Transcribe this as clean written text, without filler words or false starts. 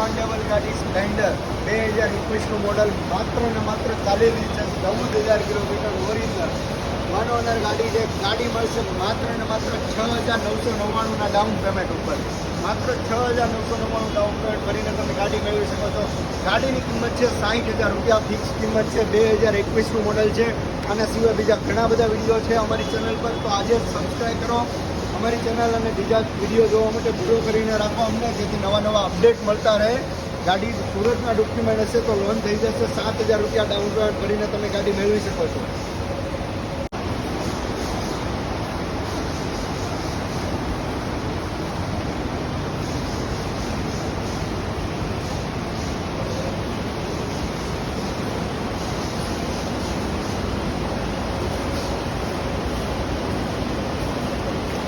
ડિમાન્ડેબલ ગાડી Splendor 2021નું model માત્ર ને માત્ર ચાલેલી છે 14,000 કિલોમીટર ઓરિજિનલ વન ઓનર ગાડી છે. ગાડી મળશે માત્ર ને માત્ર 6,999ના ડાઉન પેમેન્ટ ઉપર. માત્ર 6,999 ડાઉન પેમેન્ટ કરીને તમે ગાડી મેળવી શકો છો. ગાડીની કિંમત છે 60,000 રૂપિયા, ફિક્સ કિંમત છે. 2021નું મોડલ છે. આના સિવાય બીજા ઘણા બધા વિડીયો છે અમારી ચેનલ પર, તો આજે સબસ્ક્રાઈબ કરો અમારી ચેનલ અને બીજા વિડીયો જોવા માટે પૂરો કરીને રાખો અમને, જેથી નવા અપડેટ મળતા રહે. ગાડી સુરતના ડોક્યુમેન્ટ હશે તો લોન થઈ જશે. 7,000 રૂપિયા ડાઉન પેમેન્ટ કરીને તમે ગાડી મેળવી શકો છો.